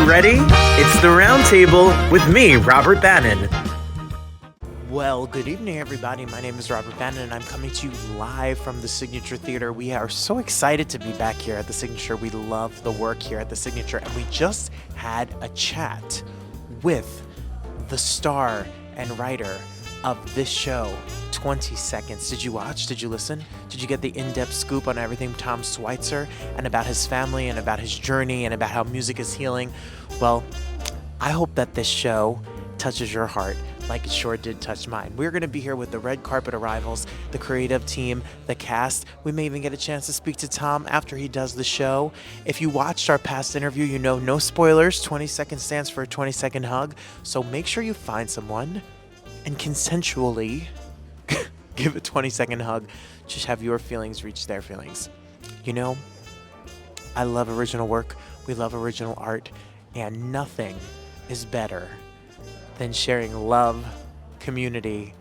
ready? It's the Roundtable with me, Robert Bannon. Well, good evening, everybody. My name is Robert Bannon, and I'm coming to you live from the Signature Theater. We are so excited to be back here at the Signature. We love the work here at the Signature, and we just had a chat with the star and writer of this show, 20 Seconds. Did you watch? Did you listen? Did you get the in-depth scoop on everything Tom Sweitzer and about his family and about his journey and about how music is healing? Well, I hope that this show touches your heart like it sure did touch mine. We're going to be here with the red carpet arrivals, the creative team, the cast. We may even get a chance to speak to Tom after he does the show. If you watched our past interview, you know no spoilers. 20 seconds stands for a 20-second hug. So make sure you find someone and consensually give a 20-second hug. Just have your feelings reach their feelings. You know, I love original work. We love original art. And nothing is better than sharing love, community,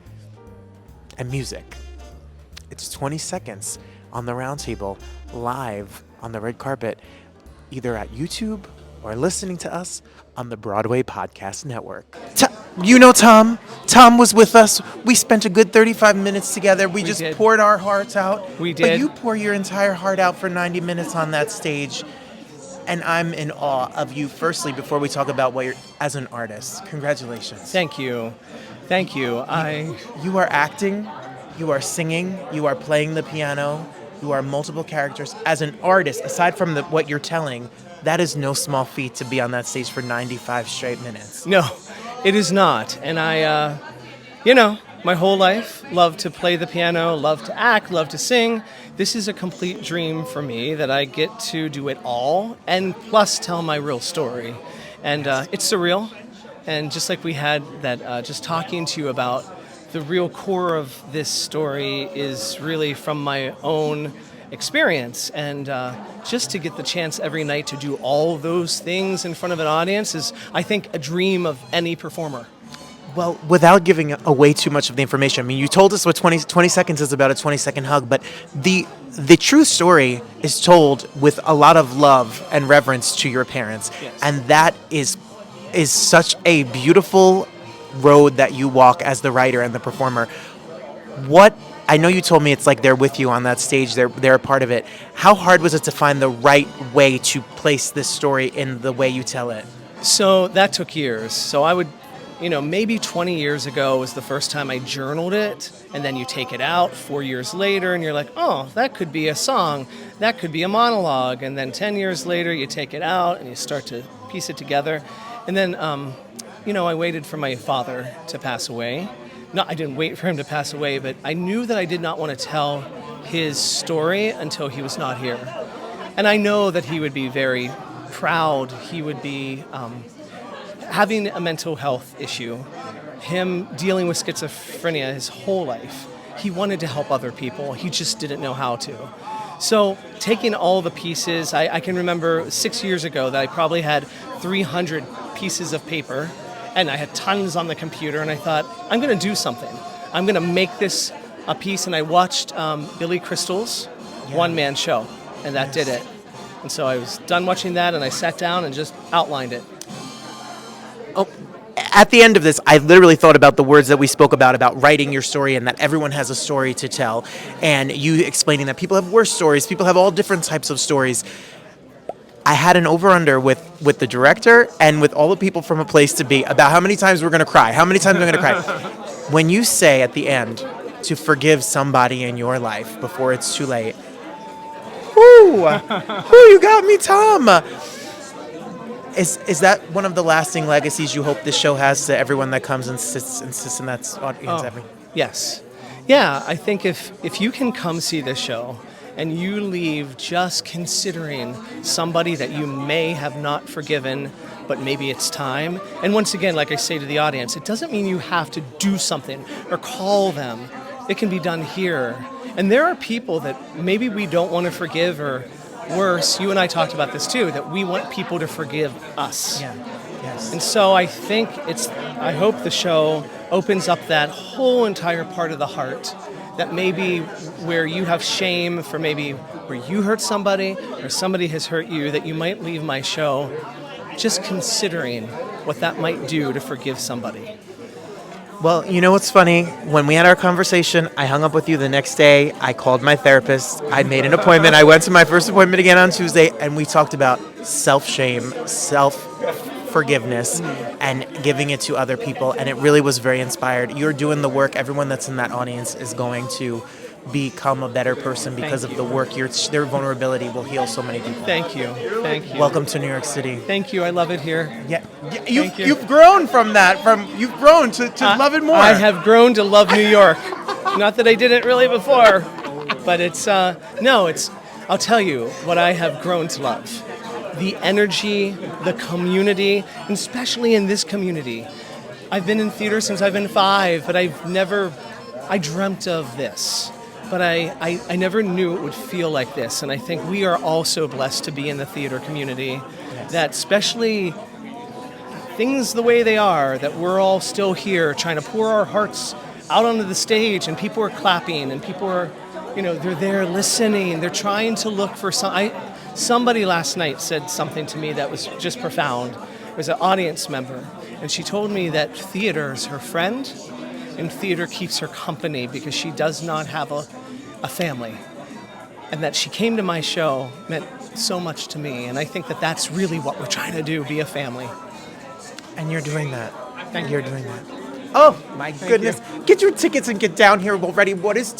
and music. It's 20 seconds on the Roundtable, live on the red carpet, either at YouTube or listening to us on the Broadway Podcast Network. You know Tom. Tom was with us. We spent a good 35 minutes together. We just poured our hearts out. We did. But you pour your entire heart out for 90 minutes on that stage. And I'm in awe of you, firstly, before we talk about what you're as an artist. Congratulations. Thank you. Thank you. You are acting, you are singing, you are playing the piano, you are multiple characters. As an artist, aside from what you're telling, that is no small feat to be on that stage for 95 straight minutes. No, it is not. And I, my whole life, love to play the piano, love to act, love to sing. This is a complete dream for me that I get to do it all and plus tell my real story. And it's surreal. And just like we had that, just talking to you about the real core of this story is really from my own experience. And just to get the chance every night to do all those things in front of an audience is, I think, a dream of any performer. Well, without giving away too much of the information, I mean, you told us what 20 seconds is about, a 20-second hug, but the true story is told with a lot of love and reverence to your parents. Yes. And that is such a beautiful road that you walk as the writer and the performer. I know you told me it's like they're with you on that stage, they're a part of it. How hard was it to find the right way to place this story in the way you tell it? So that took years. So I would, maybe 20 years ago was the first time I journaled it, and then you take it out 4 years later and you're like, oh, that could be a song, that could be a monologue, and then 10 years later you take it out and you start to piece it together. And then, I waited for my father to pass away. No, I didn't wait for him to pass away, but I knew that I did not want to tell his story until he was not here. And I know that he would be very proud. He would be having a mental health issue, him dealing with schizophrenia his whole life. He wanted to help other people. He just didn't know how to. So taking all the pieces, I can remember 6 years ago that I probably had 300 pieces of paper, and I had tons on the computer, and I thought, I'm going to do something. I'm going to make this a piece, and I watched Billy Crystal's one-man show, and that did it. And so I was done watching that, and I sat down and just outlined it. Oh, at the end of this, I literally thought about the words that we spoke about writing your story and that everyone has a story to tell, and you explaining that people have worse stories, people have all different types of stories. I had an over-under with the director and with all the people from A Place to Be about how many times we're going to cry, how many times we're going to cry. When you say at the end to forgive somebody in your life before it's too late, whoo, you got me, Tom. Is that one of the lasting legacies you hope this show has to everyone that comes and sits in that audience? Yes. Yeah, I think if you can come see this show and you leave just considering somebody that you may have not forgiven, but maybe it's time. And once again, like I say to the audience, it doesn't mean you have to do something or call them. It can be done here. And there are people that maybe we don't want to forgive, or worse, you and I talked about this too, that we want people to forgive us. Yeah. Yes. And so I think I hope the show opens up that whole entire part of the heart, that maybe where you have shame for maybe where you hurt somebody or somebody has hurt you, that you might leave my show just considering what that might do to forgive somebody. Well, you know what's funny? When we had our conversation, I hung up with you the next day. I called my therapist. I made an appointment. I went to my first appointment again on Tuesday, and we talked about self-shame, self-forgiveness, and giving it to other people, and it really was very inspired. You're doing the work. Everyone that's in that audience is going to become a better person because of the work. Their vulnerability will heal so many people. Thank you. Thank you. Welcome to New York City. Thank you. I love it here. Yeah, you've grown from that. You've grown to love it more. I have grown to love New York. Not that I didn't really before, but I'll tell you what I have grown to love. The energy, the community, and especially in this community. I've been in theater since I've been 5, but I dreamt of this. But I never knew it would feel like this, and I think we are all so blessed to be in the theater community, that especially things the way they are, that we're all still here trying to pour our hearts out onto the stage, and people are clapping, and people are, they're there listening, they're trying to look for somebody last night said something to me that was just profound. It was an audience member, and she told me that theater is her friend, and theater keeps her company because she does not have a family. And that she came to my show meant so much to me. And I think that that's really what we're trying to do, be a family. And you're doing that. Thank you're doing that. Oh, my goodness. Get your tickets and get down here already. I'm going to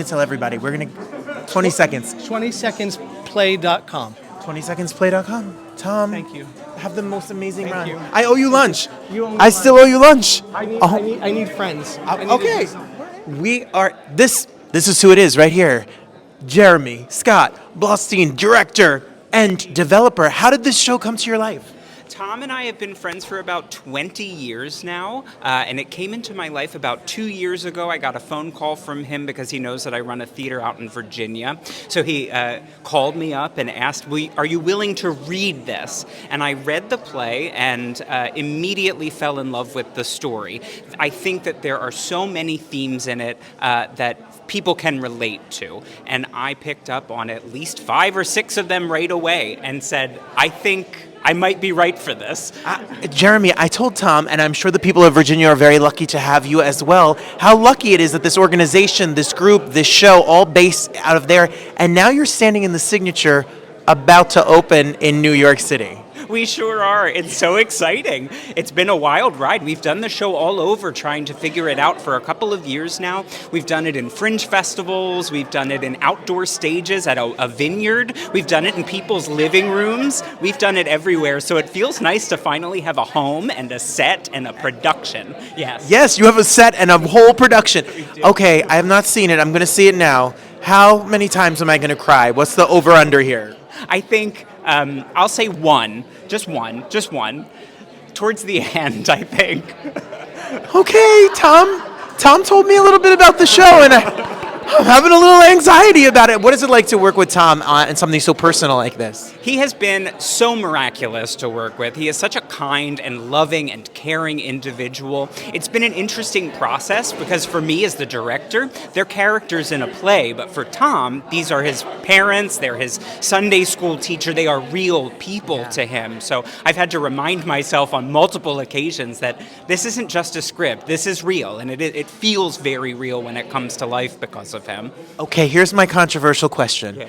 tell everybody. We're going to, 20 seconds. 20secondsplay.com. 20secondsplay.com. Tom. Thank you. Have the most amazing Thank run. you. I owe you lunch. I still owe you lunch. I need friends. Okay. This is who it is right here. Jeremy Scott Blostein, director and developer. How did this show come to your life? Tom and I have been friends for about 20 years now, and it came into my life about 2 years ago. I got a phone call from him because he knows that I run a theater out in Virginia. So he called me up and asked, are you willing to read this? And I read the play and immediately fell in love with the story. I think that there are so many themes in it that people can relate to. And I picked up on at least 5 or 6 of them right away and said, I think I might be right for this. Jeremy, I told Tom, and I'm sure the people of Virginia are very lucky to have you as well, how lucky it is that this organization, this group, this show, all based out of there, and now you're standing in the Signature about to open in New York City. We sure are. It's so exciting. It's been a wild ride. We've done the show all over trying to figure it out for a couple of years now. We've done it in fringe festivals. We've done it in outdoor stages at a vineyard. We've done it in people's living rooms. We've done it everywhere. So it feels nice to finally have a home and a set and a production. Yes. Yes, you have a set and a whole production. Okay, I have not seen it. I'm going to see it now. How many times am I going to cry? What's the over-under here? I think I'll say one. Just one. Towards the end, I think. Okay, Tom. Tom told me a little bit about the show, and I'm having a little anxiety about it. What is it like to work with Tom on something so personal like this? He has been so miraculous to work with. He is such a kind and loving and caring individual. It's been an interesting process because for me as the director, they're characters in a play, but for Tom, these are his parents, they're his Sunday school teacher, they are real people to him. So I've had to remind myself on multiple occasions that this isn't just a script, this is real, and it feels very real when it comes to life because of him. Okay, here's my controversial question. Yeah.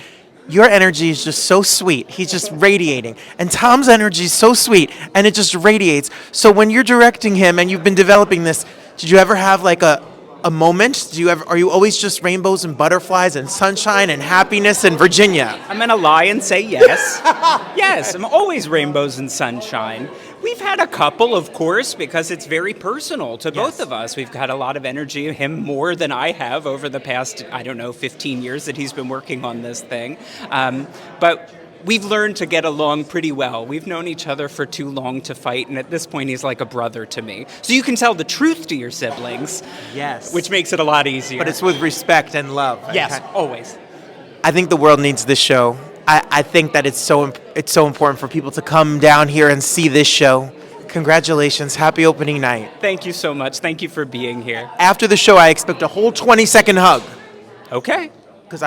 Your energy is just so sweet. He's just radiating. And Tom's energy is so sweet, and it just radiates. So when you're directing him and you've been developing this, did you ever have like a moment? Are you always just rainbows and butterflies and sunshine and happiness and Virginia? I'm going to lie and say yes. Yes, I'm always rainbows and sunshine. We've had a couple, of course, because it's very personal to both of us. We've got a lot of energy, him more than I have over the past, 15 years that he's been working on this thing. But we've learned to get along pretty well. We've known each other for too long to fight, and at this point, he's like a brother to me. So you can tell the truth to your siblings. Yes. Which makes it a lot easier. But it's with respect and love. Yes, always. I think the world needs this show. I think that it's so important for people to come down here and see this show. Congratulations. Happy opening night. Thank you so much. Thank you for being here. After the show, I expect a whole 20-second hug. Okay. Because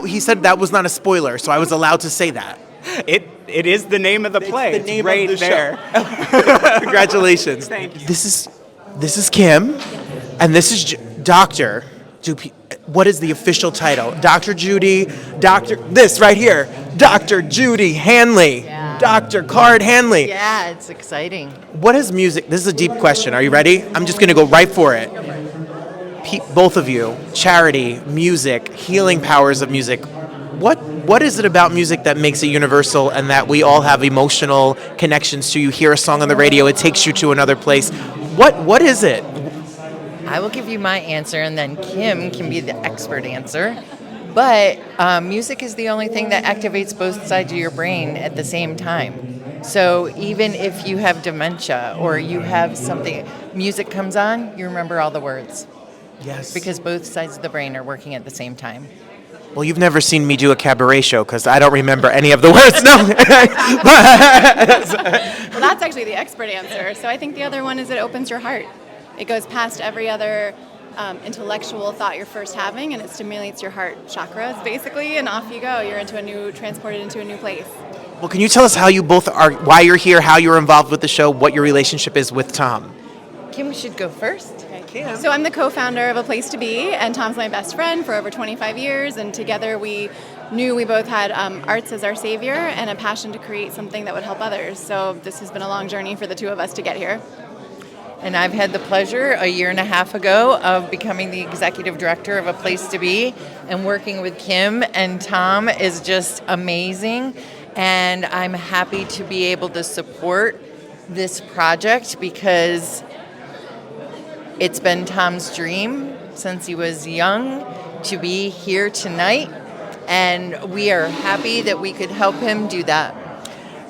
he said that was not a spoiler, so I was allowed to say that. It is the name of the play. It's the name right of the there. show. Congratulations. Thank you. This is Kim, and this is Doctor. What is the official title? Dr. Judy, this right here, Dr. Judy Hanley, Dr. Card Hanley. Yeah, it's exciting. What is music? This is a deep question. Are you ready? I'm just going to go right for it. Both of you, charity, music, healing powers of music. What is it about music that makes it universal and that we all have emotional connections to? You hear a song on the radio, it takes you to another place. What is it? I will give you my answer, and then Kim can be the expert answer. But music is the only thing that activates both sides of your brain at the same time. So even if you have dementia or you have something, music comes on, you remember all the words. Yes. Because both sides of the brain are working at the same time. Well, you've never seen me do a cabaret show because I don't remember any of the words. No. Well, that's actually the expert answer. So I think the other one is it opens your heart. It goes past every other intellectual thought you're first having, and it stimulates your heart chakras, basically, and off you go. You're transported into a new place. Well, can you tell us how you both are, why you're here, how you're involved with the show, what your relationship is with Tom? Kim should go first. So I'm the co-founder of A Place to Be, and Tom's my best friend for over 25 years, and together we knew we both had arts as our savior and a passion to create something that would help others. So this has been a long journey for the two of us to get here. And I've had the pleasure a year and a half ago of becoming the executive director of A Place to Be, and working with Kim and Tom is just amazing. And I'm happy to be able to support this project because it's been Tom's dream since he was young to be here tonight, and we are happy that we could help him do that.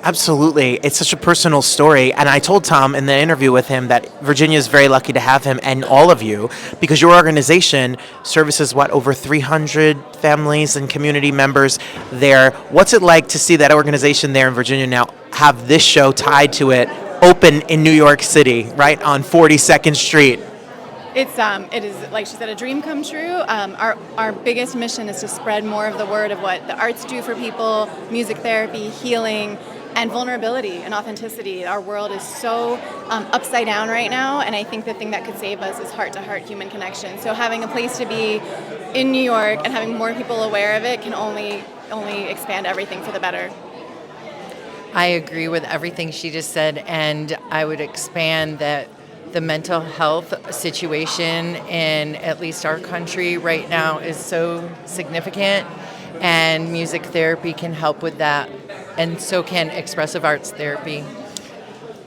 Absolutely. It's such a personal story. And I told Tom in the interview with him that Virginia is very lucky to have him and all of you because your organization services, over 300 families and community members there. What's it like to see that organization there in Virginia now have this show tied to it, open in New York City, right on 42nd Street? It is, like she said, a dream come true. Our biggest mission is to spread more of the word of what the arts do for people, music therapy, healing, and vulnerability and authenticity. Our world is so upside down right now, and I think the thing that could save us is heart-to-heart human connection. So having A Place to Be in New York and having more people aware of it can only expand everything for the better. I agree with everything she just said, and I would expand that the mental health situation in at least our country right now is so significant, and music therapy can help with that, and so can expressive arts therapy.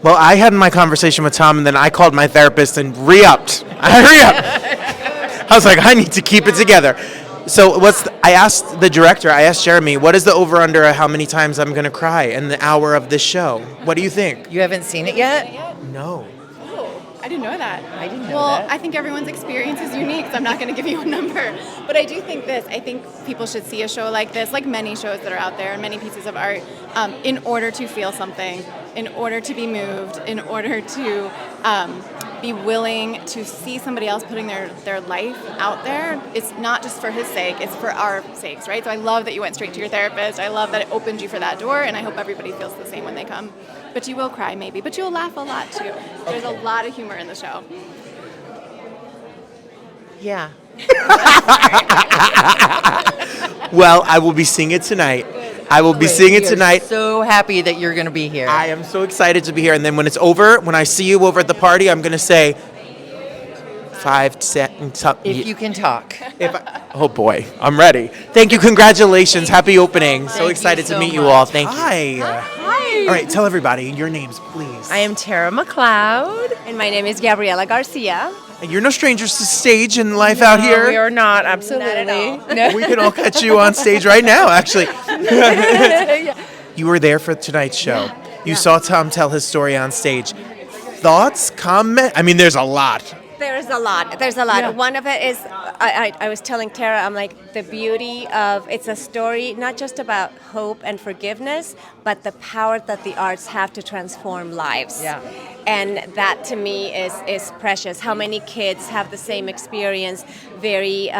Well, I had my conversation with Tom, and then I called my therapist and re-upped. I was like, I need to keep it together. So I asked the director, I asked Jeremy, what is the over-under of how many times I'm going to cry in the hour of this show? What do you think? You haven't seen it yet? No. I didn't know that. I didn't know well, that. I think everyone's experience is unique, so I'm not going to give you a number. But I do think this. I think people should see a show like this, like many shows that are out there and many pieces of art, in order to feel something, in order to be moved, in order to be willing to see somebody else putting their life out there. It's not just for his sake, it's for our sakes, right? So I love that you went straight to your therapist. I love that it opened you for that door, and I hope everybody feels the same when they come. But you will cry maybe, but you'll laugh a lot too. There's a lot of humor in the show. Yeah. Well, I will be seeing it tonight. I will be seeing it tonight. So happy that you're going to be here. I am so excited to be here. And then when it's over, when I see you over at the party, I'm going to say 5 seconds. If you can talk. Oh boy, I'm ready. Thank you. Congratulations. Happy opening. So Thank excited you to so meet you much. all. Thank you. Hi. All right, tell everybody your names, please. I am Tara McLeod. And my name is Gabriella Garcia. And you're no strangers to stage and life out here. We are not, absolutely. Not at all. We can all catch you on stage right now, actually. You were there for tonight's show. You saw Tom tell his story on stage. Thoughts, comment? I mean, there's a lot. There's a lot. There's a lot. Yeah. One of it is, I was telling Tara, I'm like, the beauty of, it's a story not just about hope and forgiveness, but the power that the arts have to transform lives. Yeah. And that to me is precious. How many kids have the same experience, very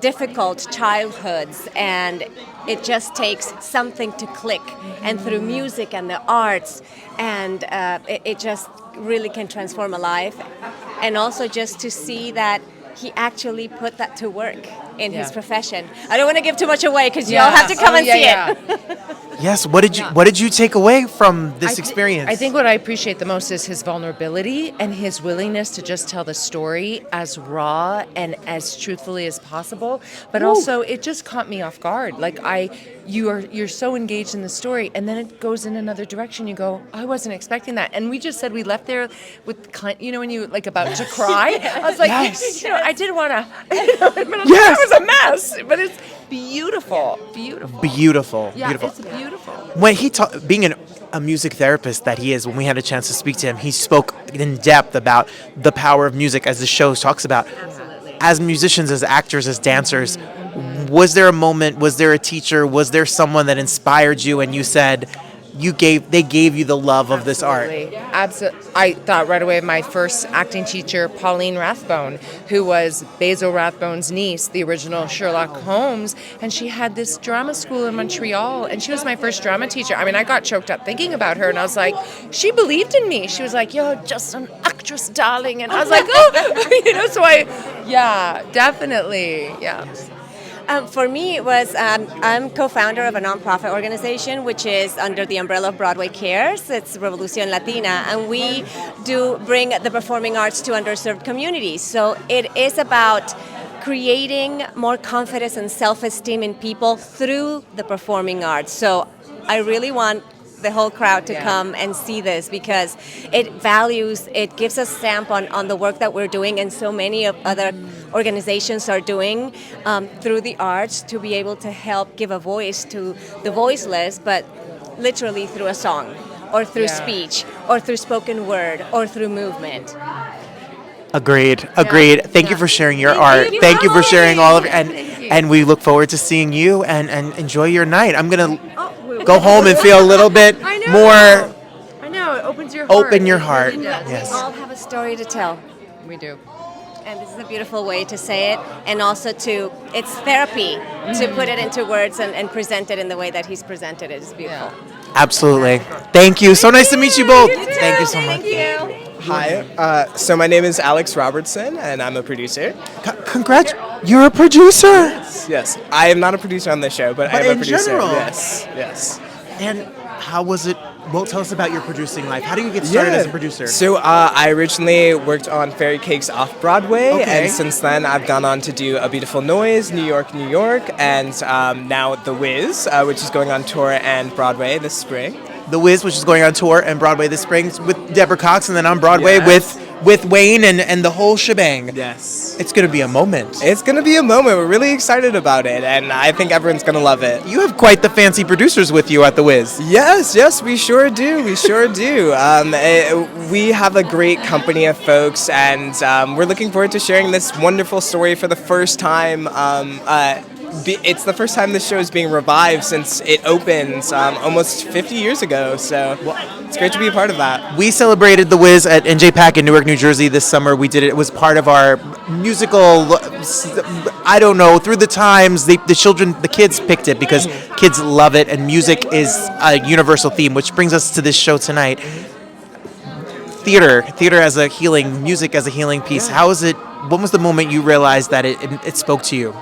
difficult childhoods, and it just takes something to click. And through music and the arts, and it just really can transform a life. And also just to see that he actually put that to work in his profession. I don't want to give too much away because you all have to come and see it. Yes. What did you take away from this experience? I think what I appreciate the most is his vulnerability and his willingness to just tell the story as raw and as truthfully as possible. But also, it just caught me off guard. Like you're so engaged in the story, and then it goes in another direction. You go, I wasn't expecting that. And we just said we left there with, when you like about to cry. I was like, I didn't want to. That was a mess, but it's beautiful, beautiful. Yeah, it's beautiful. When he being a music therapist that he is, when we had a chance to speak to him, he spoke in depth about the power of music, as the show talks about. Absolutely. As musicians, as actors, as dancers, was there a moment, was there a teacher, was there someone that inspired you and you said, they gave you the love of this art? Absolutely. I thought right away of my first acting teacher, Pauline Rathbone, who was Basil Rathbone's niece, the original Sherlock Holmes, and she had this drama school in Montreal, and she was my first drama teacher. I mean, I got choked up thinking about her, and I was like, she believed in me. She was like, you're just an actress, darling, and I was like, definitely, yeah. For me, it was I'm co-founder of a nonprofit organization which is under the umbrella of Broadway Cares. It's Revolución Latina, and we do bring the performing arts to underserved communities. So it is about creating more confidence and self-esteem in people through the performing arts. So I really want the whole crowd to come and see this because it gives a stamp on the work that we're doing, and so many of other organizations are doing through the arts to be able to help give a voice to the voiceless, but literally through a song or through speech or through spoken word or through movement. Agreed. Thank you for sharing your art. Thank you for sharing all of it, and we look forward to seeing you and enjoy your night. I'm gonna go home and feel a little bit more. I know, it opens your heart. Open your heart. Yes. We all have a story to tell. We do. And this is a beautiful way to say it, and also it's therapy to put it into words and present it in the way that he's presented it. It's beautiful. Yeah. Absolutely. Thank you. So nice to meet you both. Thank you so much. Thank you. Hi. So my name is Alex Robertson, and I'm a producer. Congrats. You're a producer. Yes. I am not a producer on this show, but I am a producer. General. Yes. And how was it? Well, tell us about your producing life. How do you get started as a producer? So I originally worked on Fairy Cakes off-Broadway, and since then I've gone on to do A Beautiful Noise, New York, and now The Wiz, which is going on tour and Broadway this spring. The Wiz, which is going on tour and Broadway this spring with Deborah Cox, and then on Broadway with Wayne and the whole shebang. Yes. It's going to be a moment. It's going to be a moment. We're really excited about it, and I think everyone's going to love it. You have quite the fancy producers with you at The Wiz. Yes, we sure do. We have a great company of folks, and we're looking forward to sharing this wonderful story for the first time. It's the first time this show is being revived since it opened almost 50 years ago, so it's great to be a part of that. We celebrated The Wiz at NJPAC in Newark, New Jersey this summer. We did it. It was part of our musical, I don't know, through the times, the kids picked it because kids love it, and music is a universal theme, which brings us to this show tonight. Theater as a healing, music as a healing piece. How is it, when was the moment you realized that it spoke to you?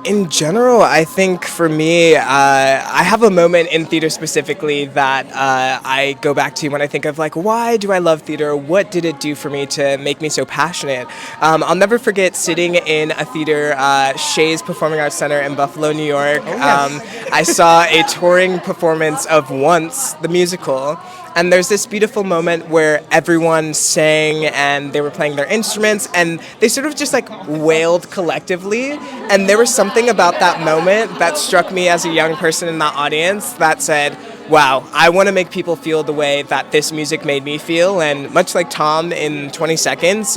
In general, I think for me, I have a moment in theater specifically that I go back to when I think of why do I love theater? What did it do for me to make me so passionate? I'll never forget sitting in a theater, Shea's Performing Arts Center in Buffalo, New York. I saw a touring performance of Once, the musical. And there's this beautiful moment where everyone sang and they were playing their instruments and they sort of just wailed collectively. And there was something about that moment that struck me as a young person in that audience that said, wow, I want to make people feel the way that this music made me feel. And much like Tom in 20 Seconds,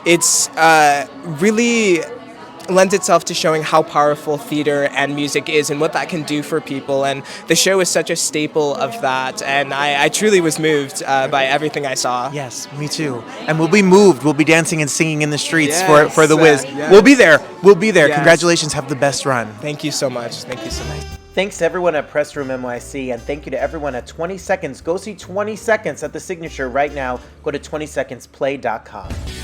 it's really lends itself to showing how powerful theater and music is and what that can do for people. And the show is such a staple of that. And I truly was moved by everything I saw. Yes, me too. And we'll be moved. We'll be dancing and singing in the streets Yes, for the Wiz. yes. We'll be there. We'll be there. Yes. Congratulations. Have the best run. Thank you so much. Thank you so much. Thanks to everyone at Press Room NYC, and thank you to everyone at 20 Seconds. Go see 20 Seconds at the Signature right now. Go to 20secondsplay.com.